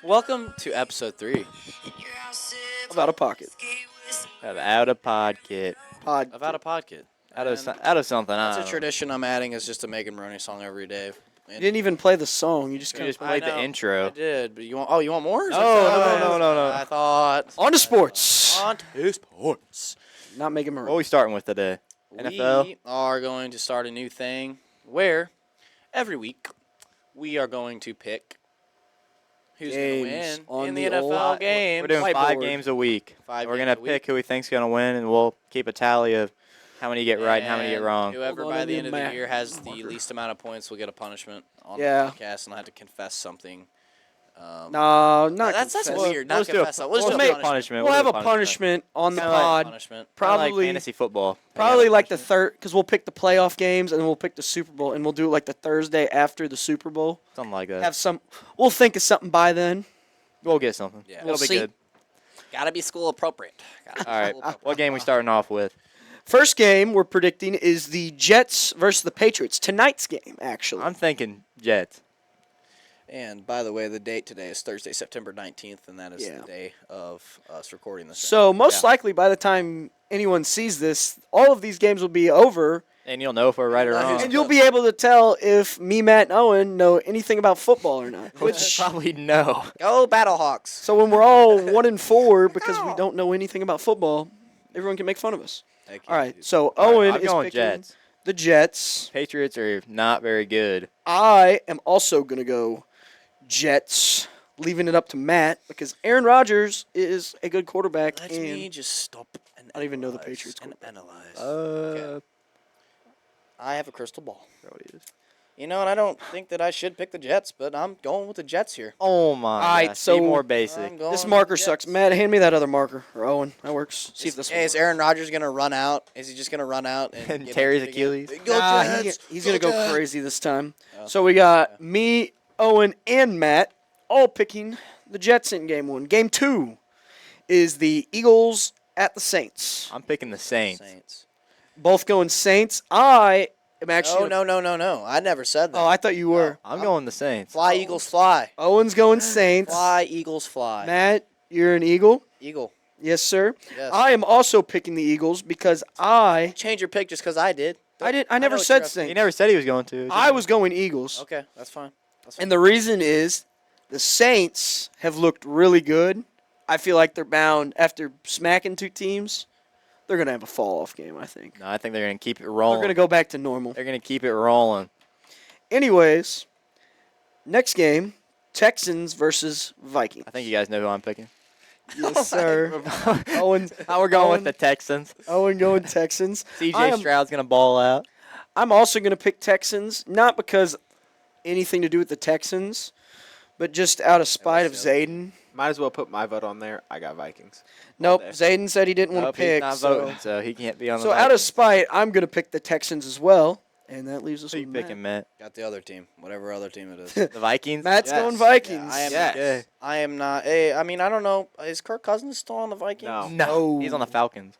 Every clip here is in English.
Welcome to episode 3 About a pocket. of Out of Podket. Pod. Of Out of Podket. Out of something. I That's a don't know. tradition I'm adding is just a Megan Maroney song every day. You didn't even play the song. You just We kind just of played the I intro. did, but you want? Oh, you want more? Is No, that- no. I thought on to sports. on to sports. Not Megan What are Maroney. we starting with today? NFL? We are going to start a new thing where every week we are going to pick who's going to Games win on in the the old- NFL game. We're doing Whiteboard. 5 games a week. We're going to pick who we think's going to win, and we'll keep a tally of how many you get right and how many you get wrong. Whoever Hold on, by I the need end a of the map. year has the least amount of points will get a punishment on Yeah. the podcast, and I have to confess something. No, not That's confess. weird. Not Let's do a, confess. Let's we'll do make a a punishment. punishment. We'll have do a punishment on the Kinda like pod. Punishment. Kinda like Probably, fantasy football. probably like the third, because we'll pick the playoff games and then we'll pick the Super Bowl, and we'll do it like the Thursday after the Super Bowl. Something like that. Have some. We'll think of something by then. We'll get something. Yeah. It'll We'll be see. good. Gotta be school appropriate. Gotta be All right. school appropriate. What game we starting off with? First game we're predicting is the Jets versus the Patriots. Tonight's game, actually. I'm thinking Jets. And by the way, the date today is Thursday, September 19th, and that is Yeah. the day of us recording this. So most Yeah. likely by the time anyone sees this, all of these games will be over, And you'll know if we're right or Well, wrong. who's- and you'll be able to tell if me, Matt, and Owen know anything about football or not. Which Probably no. Go Battlehawks! so when we're all 1-4 because we don't know anything about football, everyone can make fun of us. All right, so All right, Owen I'm is going picking Jets. the Jets. Patriots are not very good. I am also gonna go Jets, leaving it up to Matt because Aaron Rodgers is a good quarterback. Let and me just stop and I don't even know the analyze Patriots and quarterback. analyze. I have a crystal ball. What it is. You know, and I don't think that I should pick the Jets, but I'm going with the Jets here. Oh my! right, gosh, so- be more basic. I'm going This with marker the sucks. Jets. Matt, hand me that other marker. Or Owen, that works. See if this Hey, one is Aaron Rodgers gonna run out? Is he just gonna run out and And get tear his big- Achilles? Go Nah, Jets! he's gonna go Jets! crazy this time. Oh. So we got me, Owen, and Matt all picking the Jets in game 1. Game 2 is the Eagles at the Saints. I'm picking the Saints. Saints. Both going Saints. I am actually. No. I never said that. Oh, I thought you were. I'm going the Saints. Fly, Eagles, fly. Owen's going Saints. Fly, Eagles, fly. Matt, you're an Eagle. Eagle. Yes, sir. Yes. I am also picking the Eagles because I Change your pick just because I did. I never know what said you're up to. Saints. He never said he was going to. I was going Eagles. Okay, that's fine. That's fine. And the reason is the Saints have looked really good. I feel like they're bound after smacking 2 teams. They're going to have a fall-off game, I think. No, I think they're going to keep it They're rolling. going to go back to normal. They're going to keep it rolling. Anyways, next game, Texans versus Vikings. I think you guys know who I'm picking. Yes, sir. Owen, We're going Owen- with the Texans. Owen going Texans. I CJ am- Stroud's going to ball out. I'm also going to pick Texans, not because anything to do with the Texans, but just out of spite of Zayden. Might as well put my vote on there. I got Vikings. Nope, day. Zayden said he didn't want Nope, to pick. he's not so voting, so he can't be on the so out of Vikings. spite, I'm going to pick the Texans as well, and that leaves us Who you with Matt. picking, Matt? Got the other team, whatever other team it is. The Vikings? Matt's Yes. going Vikings. I am. Yes. Yeah. I am not. Hey, I mean, I don't know. Is Kirk Cousins still on the Vikings? No. No. He's on the Falcons.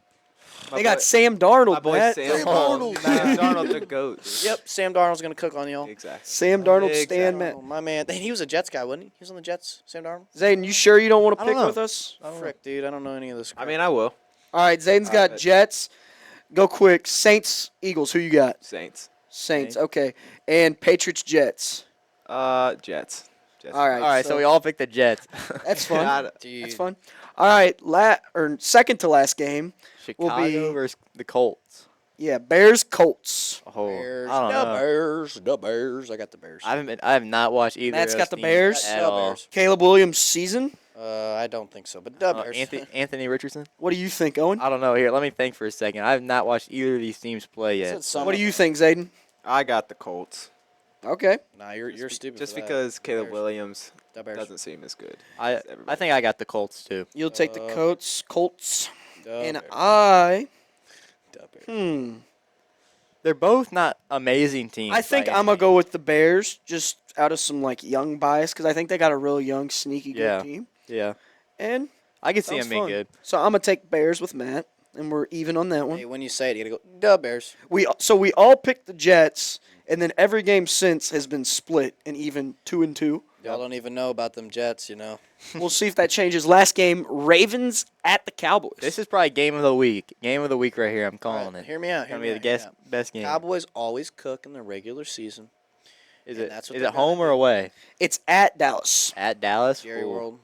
They got Sam Darnold, my boy Matt. Sam Darnold. Darnold. Sam Darnold, the goat. dude. Yep. Sam Darnold's gonna cook on y'all. Exactly. Sam Darnold, Exactly. Stan, Matt. Oh, my man. He was a Jets guy, wasn't he? He was on the Jets. Sam Darnold. Zayden, you sure you don't want to I don't pick know. with us? Frick, dude. I don't know any of this. I mean, I will. All right, Zayden's All got right. Jets. Go quick. Saints, Eagles. Who you got? Saints. Saints. Okay. And Patriots, Jets. Jets. Jets. All right. All right, so we all picked the Jets. That's fun. God, Dude. That's fun. All right, second to last game. Chicago be- versus the Colts. Yeah, Bears, Colts. Oh, Bears. I don't The know. Bears. The Bears. I got the Bears. I have not watched either. Matt's of got those the teams Bears? at The all. Bears. Caleb Williams season. I don't think so, but the Bears. Anthony Richardson. What do you think, Owen? I don't know. Here, let me think for a second. I have not watched either of these teams play yet. Said some What of do you them. think, Zayden? I got the Colts. Okay. Nah, you're stupid. Just for that. because Caleb Bears. Williams The Bears. doesn't seem as good. I as everybody. think I got the Colts too. You'll take the Colts. The And Bears. I, The Bears. They're both not amazing teams. I think by I'm any going to go with the Bears just out of some, young bias because I think they got a real young, sneaky good Yeah. team. means. Yeah, And I could see sounds them being fun. good. So I'm going to take Bears with Matt, and we're even on that one. Hey, when you say it, you gotta go. The Bears. We all picked the Jets, and then every game since has been split and even 2-2. Y'all don't even know about them Jets, you know. We'll see if that changes. Last game, Ravens at the Cowboys. This is probably game of the week. Game of the week right here. I'm All calling right, it. hear me out. It's Hear gonna me be out, the hear me out. best game. Cowboys always cook in the regular season. Is and it that's what is they're it home gonna or do. away? It's at Dallas. At Dallas. Jerry Ooh. World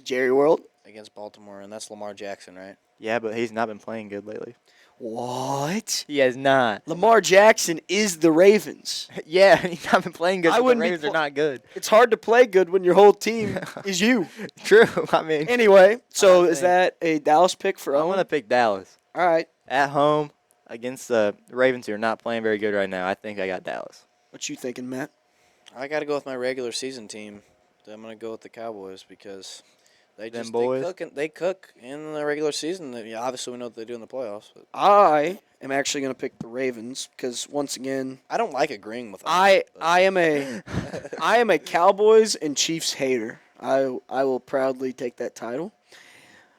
Jerry World. against Baltimore, and that's Lamar Jackson, right? Yeah, but he's not been playing good lately. What? He has not. Lamar Jackson is the Ravens. Yeah, he's not been playing good. I So the wouldn't be Ravens are pl- not good. It's hard to play good when your whole team is you. True. I mean, Anyway, so I is think- that a Dallas pick for I'm Owen? gonna pick Dallas All right. at home against the Ravens, who are not playing very good right now. I think I got Dallas. What you thinking, Matt? I got to go with my regular season team. I'm going to go with the Cowboys because Them boys? they cook in the regular season. Yeah, obviously, we know what they do in the playoffs. But I am actually going to pick the Ravens because once again, I don't like agreeing with them. I am a Cowboys and Chiefs hater. I will proudly take that title.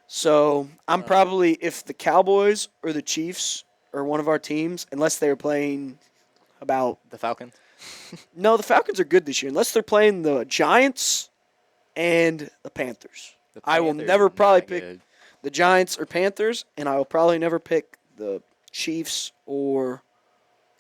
So I'm probably, if the Cowboys or the Chiefs are one of our teams, unless they're playing about The Falcons. no, the Falcons are good this year. Unless they're playing the Giants and the Panthers. The I will Panthers never are probably not pick good. the Giants or Panthers, and I will probably never pick the Chiefs or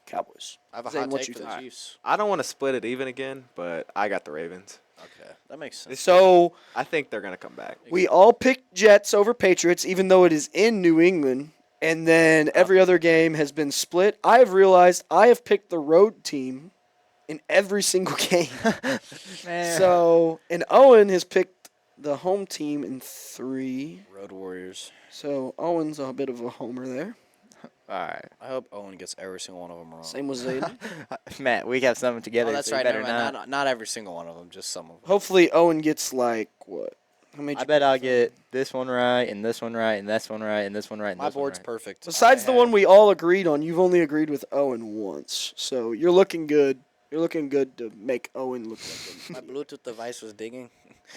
Cowboys. I have a Zane, hot what take you for the think? Chiefs. I don't want to split it even again, but I got the Ravens. Okay, that makes sense. So I think they're gonna come back. we all picked Jets over Patriots, even though it is in New England, and then every other game has been split. I have realized I have picked the road team in every single game. Man. So, and Owen has picked the home team in 3. Road Warriors. So Owen's a bit of a homer there. All right, I hope Owen gets every single one of them wrong. Same with Zayden. Matt, we have something together. Oh, that's so you right. better Never mind. not. Not every single one of them, just some of them. Hopefully Owen gets like what? How many? I bet I'll get this one right, and this one right, and this one right, and this one right. And My this one board's right. perfect. Besides I the one have- we all agreed on, you've only agreed with Owen once. So you're looking good. You're looking good to make Owen look like My him. Bluetooth device was digging.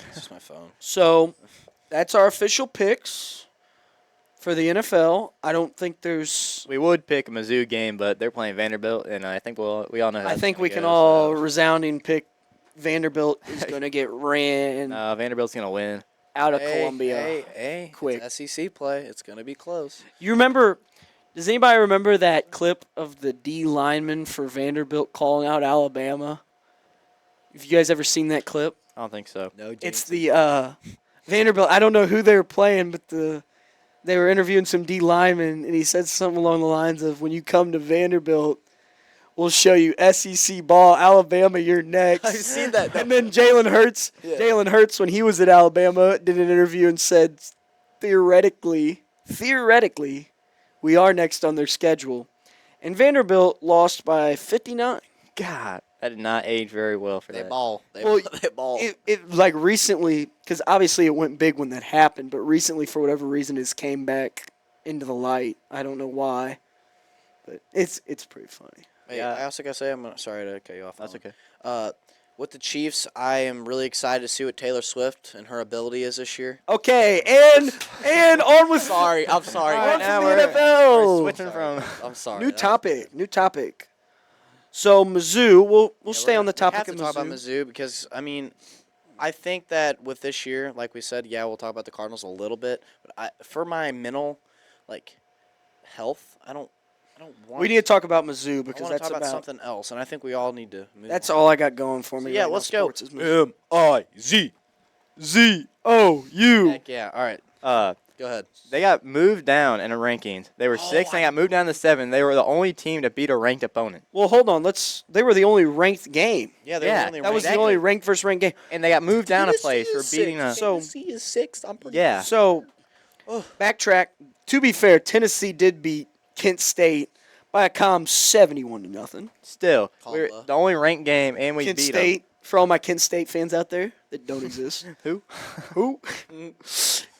It's just my phone. So that's our official picks for the NFL. I don't think there's. We would pick a Mizzou game, but they're playing Vanderbilt, and I think we all know. How I that's think gonna we go, can so- all resounding pick Vanderbilt is going to get ran Vanderbilt's gonna win. out of Hey, Columbia. Hey, quick. It's SEC play. It's going to be close. You remember? Does anybody remember that clip of the D lineman for Vanderbilt calling out Alabama? Have you guys ever seen that clip? I don't think so. No, It's the Vanderbilt. I don't know who they were playing, but they were interviewing some D lineman, and he said something along the lines of, "When you come to Vanderbilt, we'll show you SEC ball. Alabama, you're next." I've seen that. And then Jalen Hurts, when he was at Alabama, did an interview and said, theoretically, we are next on their schedule. And Vanderbilt lost by 59. God, that did not age very well for They that. ball. They, Well, they ball. It like recently, because obviously it went big when that happened, but recently, for whatever reason, it's came back into the light. I don't know why, but it's pretty funny. Hey, Yeah. I also got to say, sorry to cut you off. That's Alan. okay. With the Chiefs, I am really excited to see what Taylor Swift and her ability is this year. Okay, and on with Sorry, I'm sorry. on now from the we're NFL. switching from. I'm sorry. New topic. So Mizzou, we'll stay on the topic We have of to talk about Mizzou. Mizzou because I think that with this year, like we said, yeah, we'll talk about the Cardinals a little bit, but for my mental, health, I don't want. We need to talk about Mizzou I because want to that's talk about about something else, and I think we all need to move. that's on. all I got going for me. So, yeah, right now, let's go. sports is Mizzou. MIZZOU. Heck yeah! All right, go ahead. They got moved down in the rankings. They were 6, and they got moved down to 7. They were the only team to beat a ranked opponent. Well, hold on. They were the only ranked game. Yeah, Yeah, only That was the ranked. only ranked versus ranked game. And they got moved down a place for beating a. So- Tennessee is 6th. I'm pretty. Yeah. So, backtrack. To be fair, Tennessee did beat Kent State by a calm 71-0. Still, Call we're the- the only ranked game, and we Kent beat State, for all my Kent State fans out there that don't exist. Who? Who?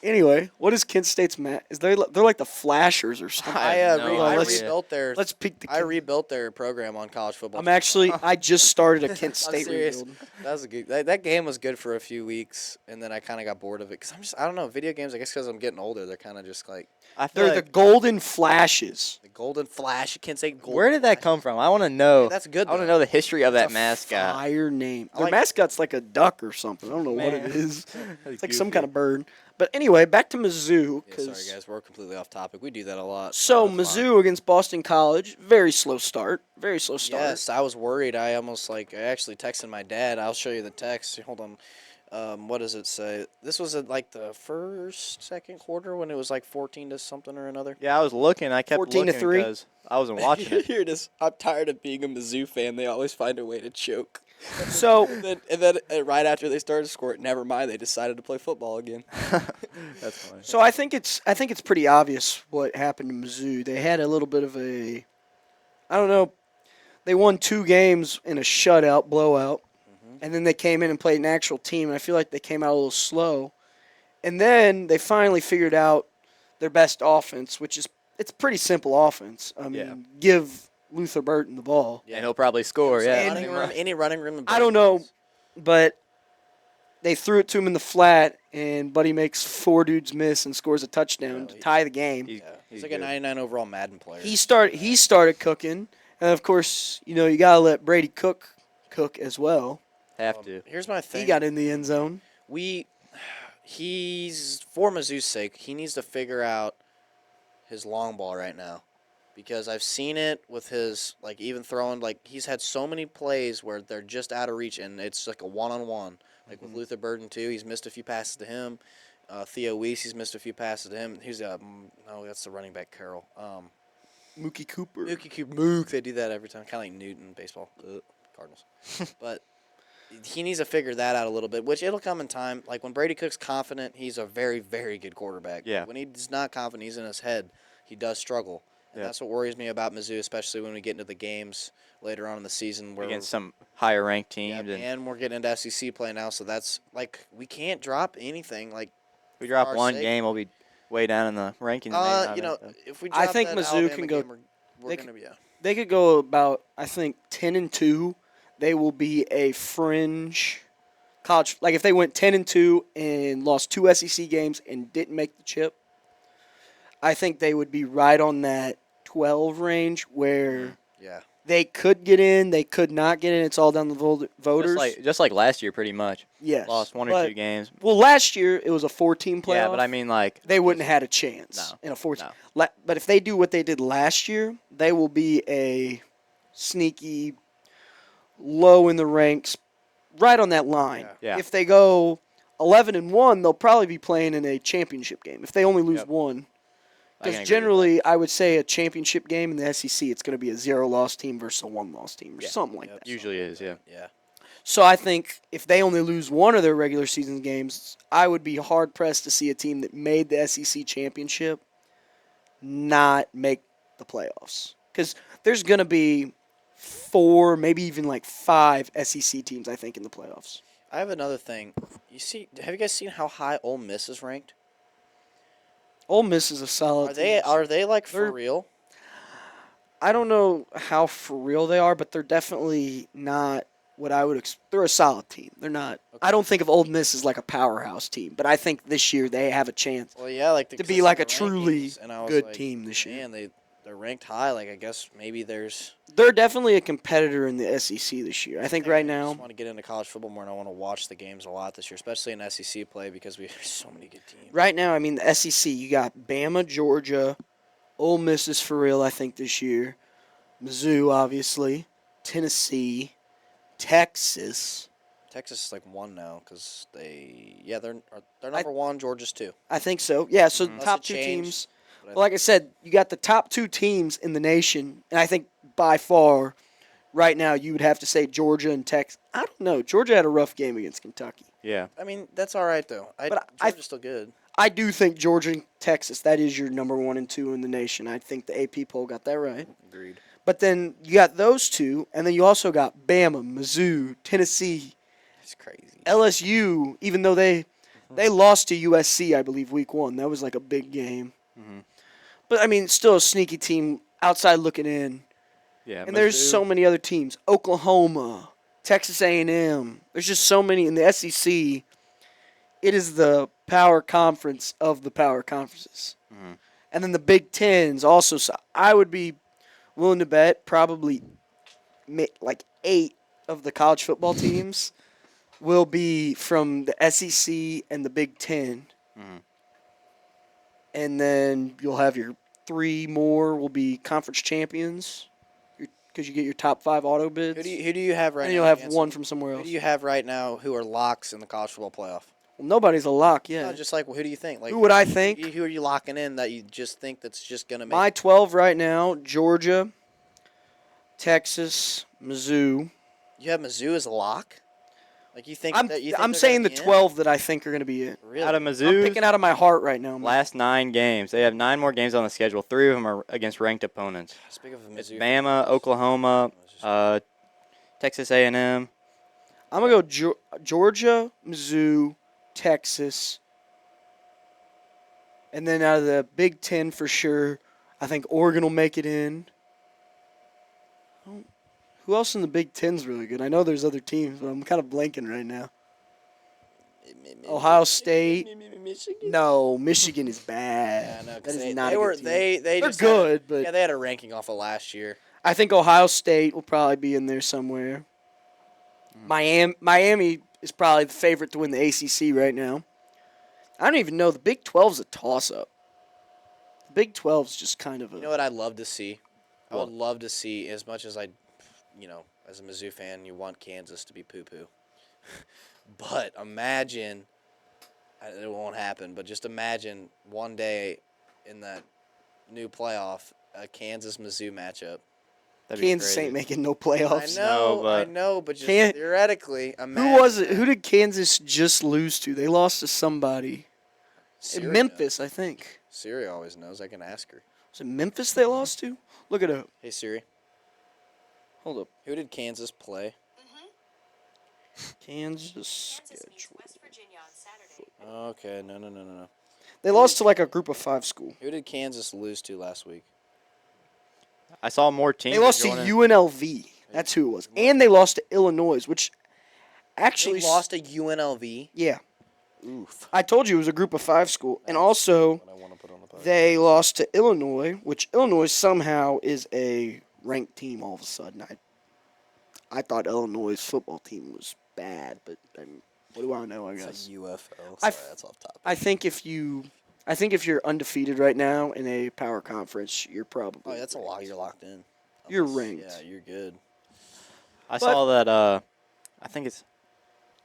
Anyway, what is Kent State's Is they're like the Flashers or something? I have no I idea. rebuilt their. Let's pick the. I rebuilt their program on college football. I just started a Kent State serious. rebuild. That was a good. That game was good for a few weeks, and then I kind of got bored of it because I don't know, video games. I guess because I'm getting older, they're kind of just like I feel They're like, the Golden Flashes. the Golden Flash. You can't say Golden. where did that Flash. come from? I want to know. Yeah, that's good. I want to though. know the history of that It's a mascot. Fire name. I Their like- mascot's like a duck or something. I don't know what Man. it is. That's It's like some goofy. kind of bird. But anyway, back to Mizzou. Yeah, 'Cause- sorry guys, we're completely off topic. We do that a lot. So That's fine. Mizzou against Boston College, very slow start. Very slow start. Yes, I was worried. I actually texted my dad. I'll show you the text. Hold on. What does it say? This was at like the second quarter when it was like 14 to something or another. Yeah, I was looking. I kept 14 to looking 3? because I wasn't watching it. Here it is. I'm tired of being a Mizzou fan. They always find a way to choke. So And then right after they started to score, never mind. They decided to play football again. That's funny. So I think it's pretty obvious what happened to Mizzou. They had a little bit of a, I don't know, they won 2 games in a shutout blowout, and then they came in and played an actual team. And I feel like they came out a little slow, and then they finally figured out their best offense, which is it's pretty simple offense. I mean, Yeah. give Luther Burton the ball. And he'll probably score. So Yeah. any running room. I don't know, but they threw it to him in the flat, and Buddy makes 4 dudes miss and scores a touchdown to tie the game. He's, Yeah, he's he's like good. a 99 overall Madden player. He started cooking, and of course, you gotta let Brady cook as well. Have to. Here's my thing. He got in the end zone. He's for Mizzou's sake. He needs to figure out his long ball right now, because I've seen it with his even throwing he's had so many plays where they're just out of reach and it's like a one-on-one. Like with Luther Burden too, he's missed a few passes to him. Theo Weiss, he's missed a few passes to him. He's no, that's the running back Carroll. Mookie Cooper. Mook. They do that every time, kind of like Newton baseball. Cardinals, but. He needs to figure that out a little bit, which it'll come in time. Like when Brady Cook's confident, he's a very, very good quarterback. Yeah. When he's not confident, he's in his head, he does struggle. And Yeah. that's what worries me about Mizzou, especially when we get into the games later on in the season where Against some higher ranked yeah, teams. And and we're getting into SEC play now, so that's we can't drop anything. if we drop our one sake. game, we'll be way down in the rankings. maybe not that. if we I drop think that Mizzou Alabama can go- game, we're they gonna be They could go about 10-2. They will be a fringe college. Like if they went 10-2 and lost 2 SEC games and didn't make the chip, I think they would be right on that 12 range where yeah. they could get in, they could not get in. It's all down the voters. Just like last year, pretty much. yes. Lost one or But- 2 games. Well, last year it was a 4-team playoff. Yeah, but I mean, they wouldn't have had a chance No, in a 14. no. But if they do what they did last year, they will be a sneaky, low in the ranks, right on that line. Yeah. If they go 11-1, they'll probably be playing in a championship game. If they only lose Yep. one, I can because agree with generally I would say a championship game in the SEC, it's going to be a 0-loss team versus a 1-loss team or Yeah. something like Yep. that. Usually is, yeah. Yeah. So I think if they only lose one of their regular season games, I would be hard pressed to see a team that made the SEC championship not make the playoffs. Because there's going to be 4, maybe even 5 SEC teams, I think, in the playoffs. I have another thing. Have you guys seen how high Ole Miss is ranked? Ole Miss is a solid Are they team. are they for They're- real? I don't know how for real they are, but they're definitely not what I would they're a solid team. They're not. I don't think of Ole Miss as like a powerhouse team, but I think this year they have a chance Well, yeah, to be like a truly good team this year. Man, they're ranked high. I guess maybe there's. They're definitely a competitor in the SEC this year. I think right I now, just want to get into college football more, and I want to watch the games a lot this year, especially in SEC play because we have so many good teams. right now, I mean the SEC, you got Bama, Georgia, Ole Miss is for real. I think this year, Mizzou obviously, Tennessee, Texas. Texas is like 1 now because they're number 1. Georgia's 2. I think so. Yeah, so Unless top it 2 changed, teams. but I Well, like I said, you got the top 2 teams in the nation, and I think by far, right now, you would have to say Georgia and Texas. I don't know. Georgia had a rough game against Kentucky. Yeah. I mean, that's all right though. But I- Georgia's still good. I do think Georgia and Texas, that is your number 1 and 2 in the nation. I think the AP poll got that right. Agreed. But then you got those 2, and then you also got Bama, Mizzou, Tennessee, It's crazy. LSU, even though they They lost to USC, I believe, week 1. That was like a big game. Mm-hmm. But, I mean, still a sneaky team outside looking in. Yeah, And there's so many other teams. Oklahoma, Texas A&M. There's just so many in the SEC. It is the power conference of the power conferences. Mhm. And then the Big Ten's also. So I would be willing to bet probably like 8 of the college football teams will be from the SEC and the Big Ten. Mhm. And then you'll have your 3 more will be conference champions because you get your top 5 auto bids. Who do you have right and now? you'll have Hanson? one from somewhere Who else. do you have right now who are locks in the college football playoff? Well, nobody's a lock yet. No, just like who do you think? Like Who would I think? Who are you locking in that you just think that's just gonna make? My 12 right now: Georgia, Texas, Mizzou. You have Mizzou as a lock. Like you think I'm that you think I'm they're saying the gonna be in? 12 that I think are going to be in. Really? Out of I'm Mizzou's picking out of my heart right now. Man. last 9 games, they have 9 more games on the schedule. 3 of them are against ranked opponents. Speak of It's Mizzou. Bama, Oklahoma, Texas A&M. I'm going to go Georgia, Mizzou, Texas. And then out of the Big Ten for sure, I think Oregon will make it in. Who else in the Big Ten's really good? I know there's other teams, but I'm kind of blanking right now. Ohio State. Michigan. No, Michigan is Yeah, bad. no, That 'cause is not they a were good team. they They're just good, had but yeah, they had a ranking off of last year. I think Ohio State will probably be in there somewhere. Miami is probably the favorite to win the ACC right now. I don't even know. The Big 12's a toss-up. The Big 12's just kind of a... You know what I'd love to see? I What? would love to see, as much as as a Mizzou fan, you want Kansas to be poo-poo. But imagine, it won't happen, but just imagine one day in that new playoff, a Kansas-Mizzou matchup. That'd be Kansas crazy. ain't making no playoffs. I know, but just Can- theoretically, Who imagine was it? that. Who did Kansas just lose to? They lost to somebody. Syria. In Memphis, I think. Siri always knows. I can ask her. Was it Memphis they lost to? Look it up. Hey, Siri, Hold up. who did Kansas play? Kansas schedule. West Virginia on Saturday. Okay, no. They lost to like a group of 5 school. Who did Kansas lose to last week? I saw more teams. They lost to joining- UNLV. That's who it was. And they lost to Illinois, which actually... They lost to UNLV. Yeah. Oof. I told you it was a group of 5 school. And also, What I want to put on the podcast. they lost to Illinois, which Illinois somehow is a ranked team all of a sudden. I thought Illinois' football team was bad, but I mean, what do I know, I It's guess. like UFL. I Sorry, that's off topic. I think if you're undefeated right now in a power conference, you're probably Oh, that's a lot. You're locked in. You're Unless- ranked. Yeah, you're good. I saw that. I think it's.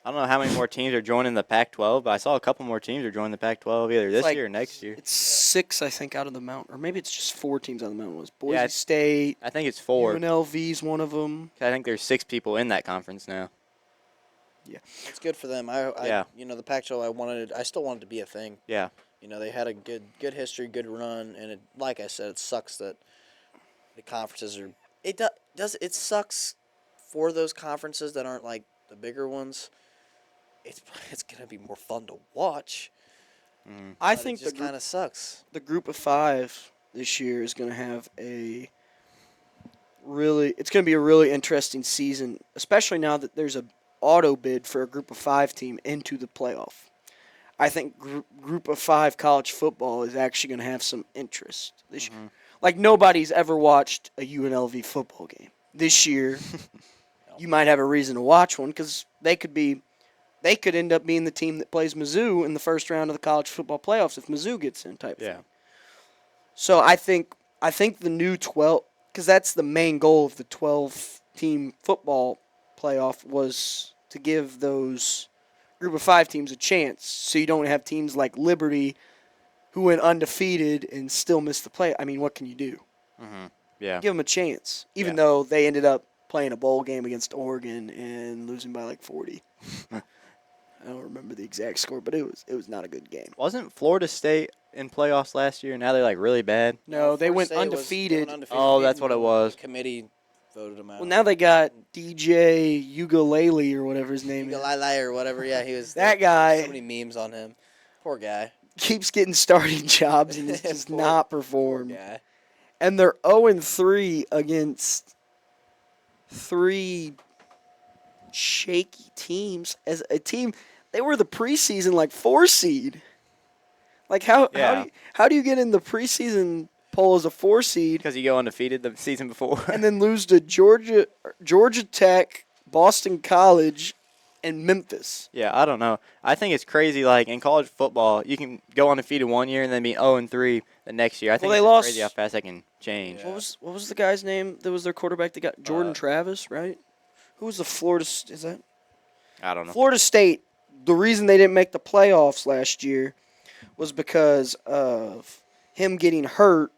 I don't know how many more teams are joining the Pac-12, but I saw a couple more teams are joining the Pac-12 either this like- year or next year. It's 6, I think, out of the mountain, or maybe it's just 4 teams out of the mountain. It was Boise Yeah, it's- State, I think it's 4. UNLV's one of them. I think there's 6 people in that conference now. It's good for them. Yeah. The Pac-12. I still wanted to be a thing. Yeah. They had a good history, good run, and it, like I said, it sucks that the conferences are. It sucks for those conferences that aren't like the bigger ones. It's gonna be more fun to watch. I but think it just kind of sucks. the group of 5 this year is going to have it's going to be a really interesting season, especially now that there's a auto bid for a group of 5 team into the playoff. I think group of 5 college football is actually going to have some interest this year. Like nobody's ever watched a UNLV football game. This year, you might have a reason to watch one because they could end up being the team that plays Mizzou in the first round of the college football playoffs if Mizzou gets in type Yeah. thing. So I think the new 12, because that's the main goal of the 12-team football playoff, was to give those group of 5 teams a chance so you don't have teams like Liberty who went undefeated and still missed the play. I mean, what can you do? Yeah. Give them a chance, even Yeah. though they ended up playing a bowl game against Oregon and losing by like 40. I don't remember the exact score, but it was not a good game. Wasn't Florida State in playoffs last year? Now they're like really bad. No, they Florida went State was- undefeated. Oh, that's what it was. The committee voted him out. Well, now they got DJ Ukulele or whatever his name is. Ugalele or whatever. Yeah, he was. That guy- So many memes on him. Poor guy. Keeps getting starting jobs and he's just not Poor performed. guy. And they're 0-3 against 3 shaky teams. As a team, they were the preseason like 4 seed. Like how do you get in the preseason poll as a 4 seed Because you go undefeated the season before. and then lose to Georgia Tech, Boston College, and Memphis? Yeah, I don't know. I think it's crazy. Like in college football, you can go undefeated one year and then be 0-3 the next year. I think Well, they it's lost- crazy how fast that can change. Yeah. What was the guy's name that was their quarterback? They got Jordan Travis, right? Who was the Florida? Is that I don't know. Florida State? The reason they didn't make the playoffs last year was because of him getting hurt.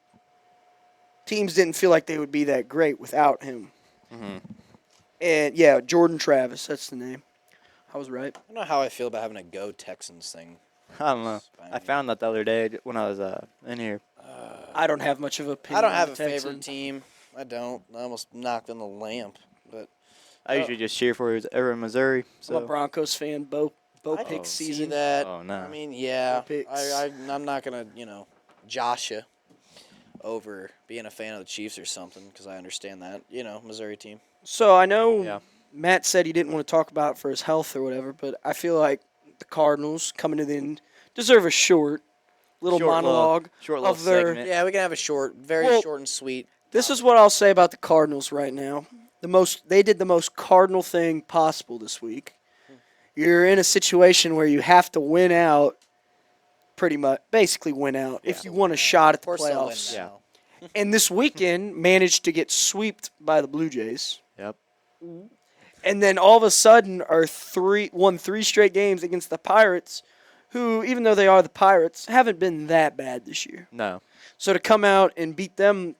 Teams didn't feel like they would be that great without him. hmm And yeah, Jordan Travis, that's the name. I was right. I don't know how I feel about having a Go Texans thing. I don't know. I found that the other day when I was in here. I don't have much of an opinion. I don't on have the a favorite Texans. team. I don't. I almost knocked on the lamp. But I usually just cheer for whoever in Missouri. I'm a So Broncos fan. Bo I pick can see season. that. Oh, no. I mean, yeah. Picks. I'm not gonna, josh you over being a fan of the Chiefs or something because I understand that. Missouri team. So I know Yeah. Matt said he didn't want to talk about it for his health or whatever, but I feel like the Cardinals coming to the end deserve a short little monologue short little of their. segment. Yeah, we can have a short, very Well, short and sweet. This is what I'll say about the Cardinals right now. They did the most Cardinal thing possible this week. You're in a situation where you have to win out, pretty much, basically win out if you want a shot at Of the course they'll win playoffs. now. And this weekend managed to get swept by the Blue Jays. Yep. And then all of a sudden won 3 straight games against the Pirates, who, even though they are the Pirates, haven't been that bad this year. No. So to come out and beat them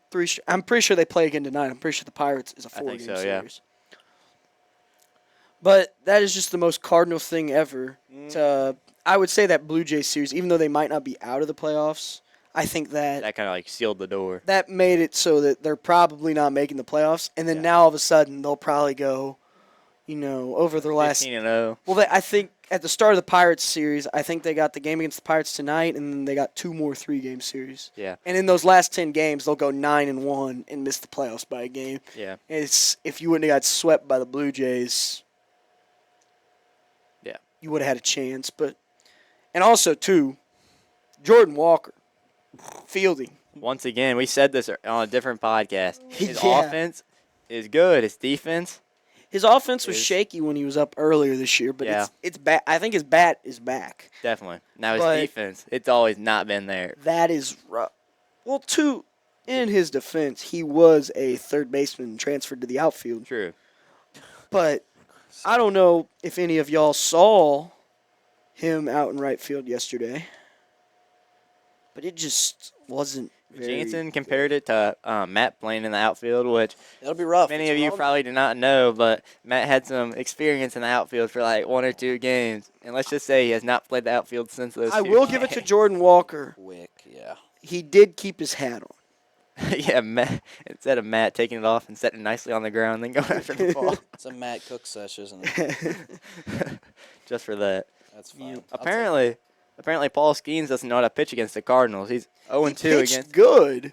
I'm pretty sure they play again tonight. I'm pretty sure the Pirates is a I think 4-game so, yeah. series. But that is just the most Cardinal thing ever. I would say that Blue Jays series, even though they might not be out of the playoffs, I think that That kind of like sealed the door. that made it so that they're probably not making the playoffs. And then Yeah. now all of a sudden they'll probably go, over their last 15-0. Well, I think at the start of the Pirates series, I think they got the game against the Pirates tonight, and then they got 2 more 3-game series. Yeah. And in those last 10 games, they'll go 9-1 and miss the playoffs by a game. Yeah. If you wouldn't have got swept by the Blue Jays, Yeah. you would have had a chance. And also too, Jordan Walker, fielding. Once again, we said this on a different podcast. His Yeah. offense is good. His defense. His offense was Is- shaky when he was up earlier this year, but Yeah. it's back. I think his bat is back. Definitely. Now his But- defense, it's always not been there. That is rough. Well, in his defense, he was a third baseman transferred to the outfield. True. But I don't know if any of y'all saw him out in right field yesterday. But it just wasn't very Jansen compared it to Matt playing in the outfield, which It'll be rough. many It's of you rough. probably do not know, but Matt had some experience in the outfield for like 1 or 2 games. And let's just say he has not played the outfield since those I 2 will give it to games. Jordan Walker. Quick, yeah. He did keep his hat on. Yeah, Matt, instead of Matt taking it off and setting it nicely on the ground and then going after the ball. It's a Matt Cook sesh, isn't it? Just for that. That's fine. Yep. I'll take Apparently Paul Skeens doesn't know how to pitch against the Cardinals. He's 0-2 He pitched against. good.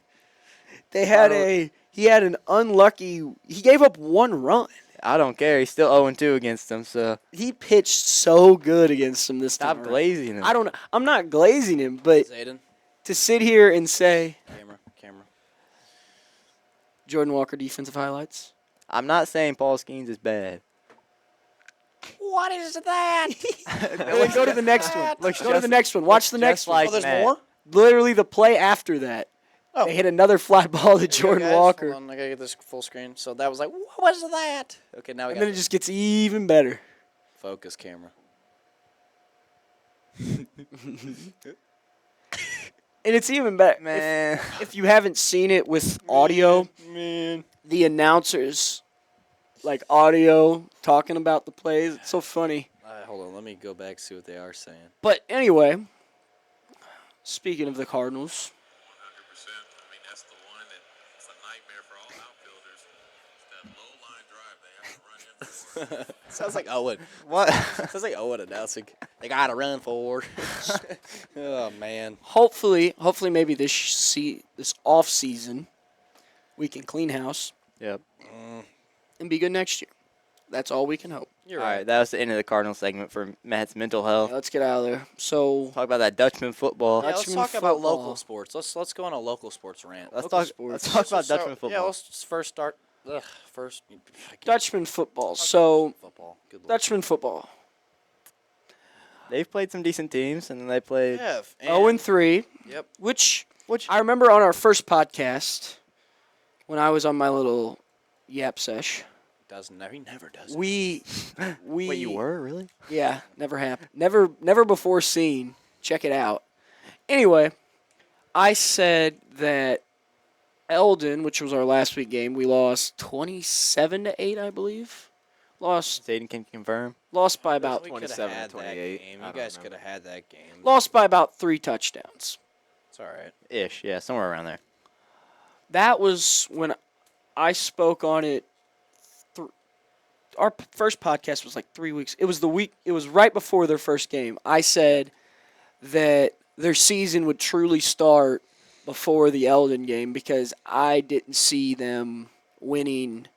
He had an unlucky. He gave up 1 run. I don't care. He's still 0-2 against them. So He pitched so good against him this stop time. glazing him. I don't know. I'm not glazing him, but Zayden, to sit here and say camera. Jordan Walker defensive highlights. I'm not saying Paul Skeens is bad. What is that? Then go to the next one. Looks Go to just- the next one. Watch the looks next just one. like Oh, there's Matt. more? Literally the play after that. Oh. They hit another fly ball to Here we go, Jordan guys. Walker. Hold on, I gotta get this full screen. So that was like, what was that? Okay, now we And got then it just gets even better. focus camera. And it's even better. Man. If you haven't seen it with audio, Man. the announcers, like audio, talking about the plays. It's so funny. Hold on, let me go back see what they are saying. But anyway, speaking of the Cardinals, 100%. I mean, that's the one that it's a nightmare for all outfielders. It's that low Sounds like Owen. What? Sounds like Owen announcing. They got to run forward. Oh, man. Hopefully, maybe this off season, we can clean house Yep. and be good next year. That's all we can hope. You're All right. right, that was the end of the Cardinal segment for Matt's mental Yeah, health. let's get out of there. So, Talk about that Dutchman football. Yeah, let's Dutchman talk about football. local sports. Let's go on a local sports rant. Let's local talk. sports. Let's talk about So- Dutchman football. Yeah, let's first start. First. I can't- Dutchman football. talk So, about football. Good Lord. Dutchman football. They've played some decent teams, and then they played. Yeah. 0-3, Yep. which I remember on our first podcast when I was on my little yap sesh. He never does. We Wait, you were really? Yeah, never happened. Never before seen. Check it out. Anyway, I said that Eldon, which was our last week game, we lost 27-8, I believe. Lost Zayden can confirm. by about We coulda 27, had that 28. game. I You don't guys could remember. have had that game. lost by about 3 touchdowns. It's all right. Ish, yeah, somewhere around there. That was when I spoke on it. Our first podcast was like 3 weeks. It was right before their first game. I said that their season would truly start before the Eldon game because I didn't see them winning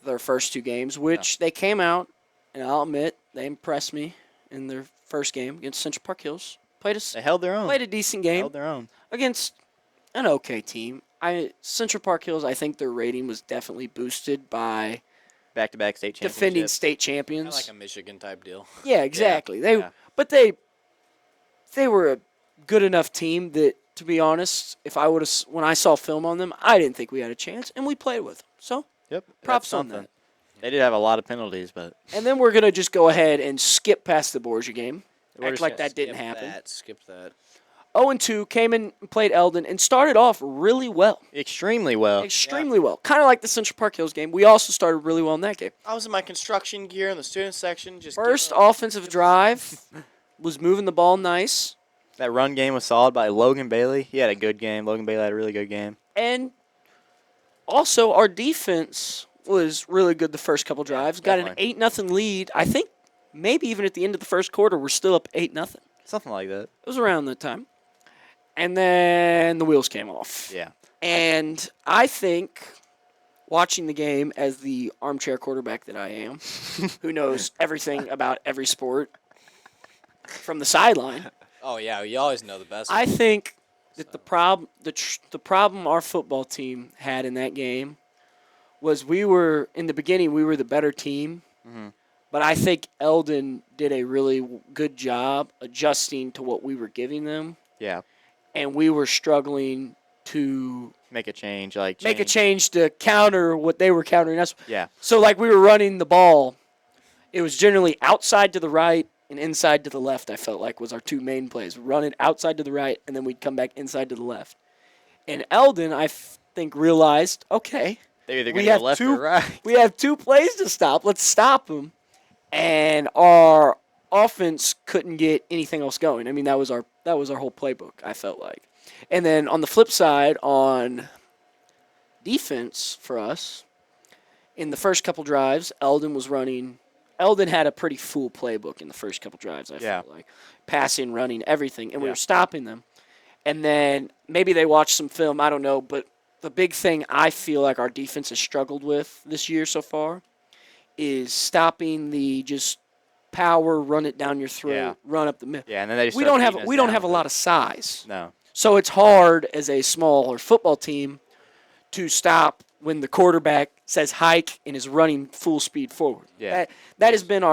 their first 2 games, which they came out, and I'll admit they impressed me in their first game against Central Park Hills. They held their own. Played a decent game Held their own. against an okay team. Central Park Hills, I think their rating was definitely boosted by Back-to-back state championships. defending state Kind champions. of like a Michigan type deal. Yeah, exactly. yeah. But they were a good enough team that, to be honest, when I saw film on them, I didn't think we had a chance, and we played with them. So, Yep. props that's on something. that. They did have a lot of penalties, but And then we're gonna just go ahead and skip past the Borgia game. We're Act just like gonna that didn't happen. Skip that. 0-2 came in and played Eldon and started off really well, extremely well. extremely well. Kind of like the Central Park Hills game. We also started really well in that game. I was in my construction gear in the student section. Just First giving up- offensive drive was moving the ball nice. That run game was solid by Logan Bailey. He had a good game. Logan Bailey had a really good game. And also, our defense was really good the first couple drives. Got an definitely. 8-0 lead. I think maybe even at the end of the first quarter, we're still up 8-0. It Something like that. was around that time. And then the wheels came off. Yeah. And I think, watching the game as the armchair quarterback that I am, who knows everything about every sport from the sideline, Oh yeah, you always know the best. I think that the problem our football team had in that game was in the beginning we were the better team, Mhm. but I think Eldon did a really good job adjusting to what we were giving them, Yeah. and we were struggling to Make a change. make a change to counter what they were countering us. Yeah. So like we were running the ball, it was generally outside to the right and inside to the left. I felt like was our 2 main plays. Run it outside to the right, and then we'd come back inside to the left. And Eldon, I think, realized, okay, They're either we going to have go left 2 or right. we have 2 plays to stop. Let's stop them. And our offense couldn't get anything else going. I mean, that was our whole playbook, I felt like. And then on the flip side, on defense for us, in the first couple drives, Eldon had a pretty full playbook in the first couple drives, I Yeah. felt like. Passing, running, everything. And we Yeah. were stopping them. And then maybe they watched some film, I don't know. But the big thing I feel like our defense has struggled with this year so far is stopping the just power, run it down your throat, Yeah. run up the middle. Yeah, and then they just We start don't have beating us we don't down have a with lot it. of size. No. So it's hard as a smaller football team to stop when the quarterback says hike and is running full speed forward. Yeah. That has been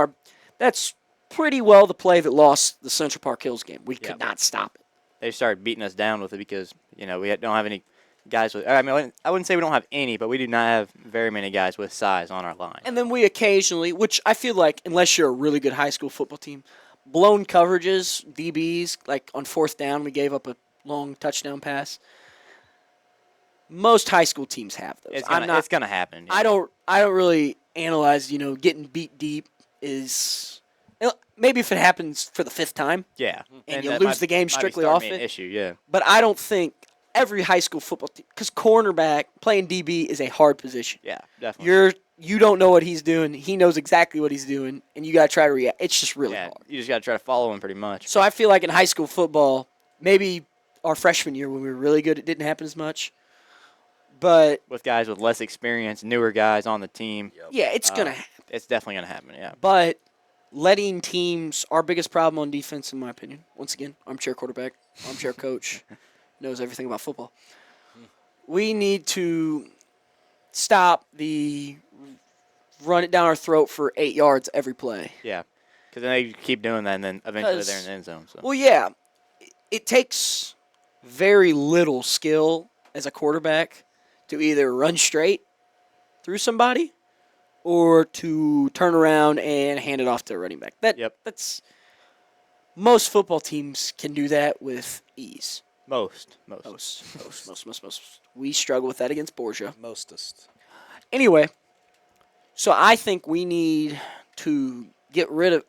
that's pretty well the play that lost the Central Park Hills game. We Yeah. could not stop it. They started beating us down with it because, don't have any guys with. I mean, I wouldn't say we don't have any, but we do not have very many guys with size on our line. And then we occasionally, which I feel like unless you're a really good high school football team, blown coverages, DBs, like on 4th down we gave up a long touchdown pass. Most high school teams have those. It's gonna happen. I don't really analyze, getting beat deep is maybe if it happens for the 5th time, Yeah. and you that lose might- the game might be strictly starting off to be an it. issue, yeah. but I don't think every high school football team, because cornerback playing DB is a hard position. Yeah, definitely. You're you don't know what he's doing. He knows exactly what he's doing, and you got to try to react. It's just really Yeah, hard. you just got to try to follow him pretty much. So I feel like in high school football, maybe our freshman year when we were really good, it didn't happen as much. But, With guys with less experience, newer guys on the team, yeah, it's going to happen. it's definitely going to happen, yeah. But letting teams, our biggest problem on defense, in my opinion, once again, armchair quarterback, armchair coach, knows everything about football. We need to stop the run it down our throat for 8 yards every play. Yeah. Because then they keep doing that, and then eventually they're in the end zone. So. Well, yeah, it takes very little skill as a quarterback to either run straight through somebody or to turn around and hand it off to a running back. That's most football teams can do that with ease. Most. We struggle with that against Borgia. Mostest. Anyway, so I think we need to get rid of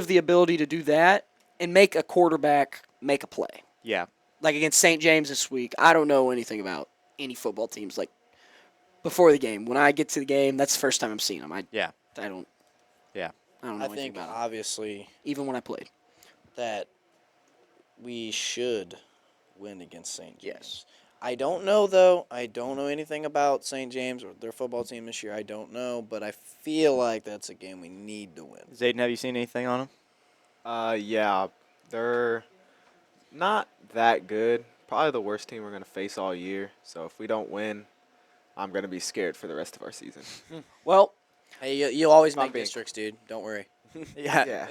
the ability to do that and make a quarterback make a play. Yeah. Like against St. James this week, I don't know anything about any football teams. Like before the game, when I get to the game, that's the first time I'm seeing them. I don't. Yeah. I don't know I anything think about them, obviously even when I played. that we should win against St. James. Yes. I don't know, though. I don't know anything about St. James or their football team this year. I don't know, but I feel like that's a game we need to win. Zayden, have you seen anything on him? Yeah, they're not that good. Probably the worst team we're going to face all year. So if we don't win, I'm going to be scared for the rest of our season. Well, Hey, you always Not make big. districts, dude. Don't worry. Yeah.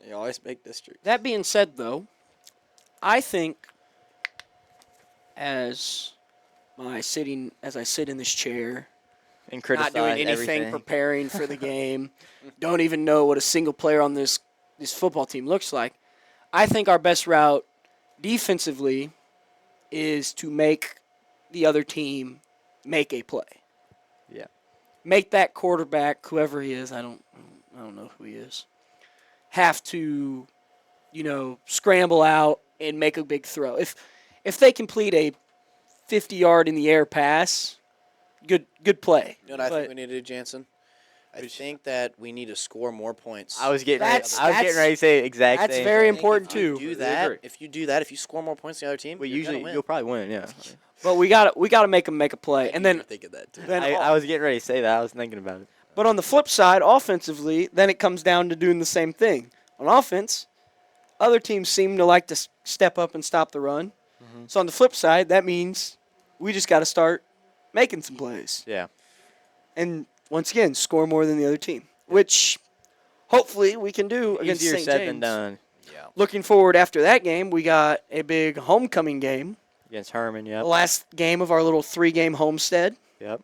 You always make districts. that being said, though, I think as I sit in this chair, And not criticize doing anything, everything. preparing for the game, don't even know what a single player on this football team looks like. I think our best route defensively is to make the other team make a play. Yeah. Make that quarterback, whoever he is, I don't know who he is, have to, scramble out and make a big throw. If they complete a 50-yard in the air pass, good play. You know what I think But- we need to do, Jansen? I think that we need to score more points. I was getting That's- ready to say the exact that's same very thing. important If you too. do agree. that, if you score more points than the other team, Well, you're usually gonna win. you'll probably win, yeah. But we got to make them make a play, and You then were thinking that too. I was getting ready to say that. I was thinking about it. But on the flip side, offensively, then it comes down to doing the same thing. On offense, other teams seem to like to step up and stop the run. So on the flip side, that means we just got to start making some plays. Yeah. And once again, score more than the other team, which hopefully we can do against Easier St. said James. than done Yeah. Looking forward after that game, we got a big homecoming game, against Herman, yep. the last game of our little 3-game homestead. Yep.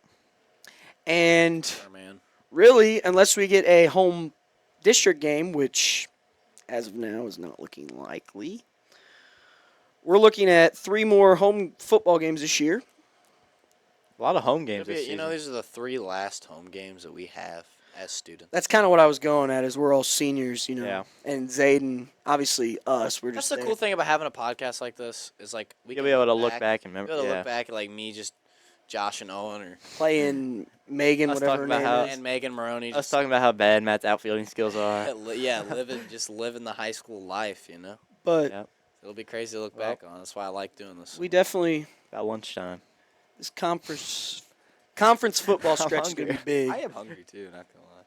And Sure, man. really, unless we get a home district game, which as of now is not looking likely, we're looking at 3 more home football games this year. A lot of home games this You season. know, these are the 3 last home games that we have as students. That's kind of what I was going at, is we're all seniors, Yeah. and Zayden, obviously us. We're That's just the there. cool thing about having a podcast like this is like we You'll can be able to look back and Be remember. able to Yeah. look back at like me, just Josh and Owen, or Playing Megan, I was whatever her talking name about is. and Megan Maroney. I was talking about how bad Matt's outfielding skills are. living the high school life. You know, But Yeah. it'll be crazy to look back on. That's why I like doing this. we definitely, About lunchtime. this conference football I'm stretch is going to be big. I am hungry too. Not gonna lie.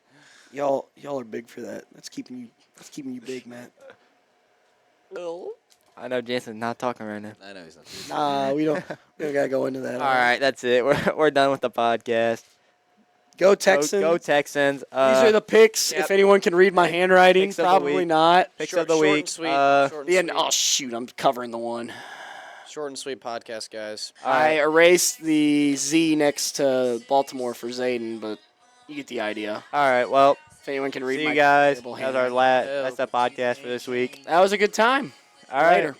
Y'all are big for that. That's keeping you big, Matt. I know Jansen's not talking right now. I know he's not. Nah, we don't got to go into that. All right, that's it. We're done with the podcast. Go Texans. Go Texans. These are the picks. yep. If anyone can read my handwriting, Picks of the probably week. not. Picks Short- of the short and week. sweet. Short and The end. sweet. Oh shoot, I'm covering the one. Short and sweet podcast, guys. All I right. erased the Z next to Baltimore for Zayden, but you get the idea. All right. Well, If anyone can read see my you guys. terrible That was our handwriting. that's the podcast for this week. That was a good time. All right. Later.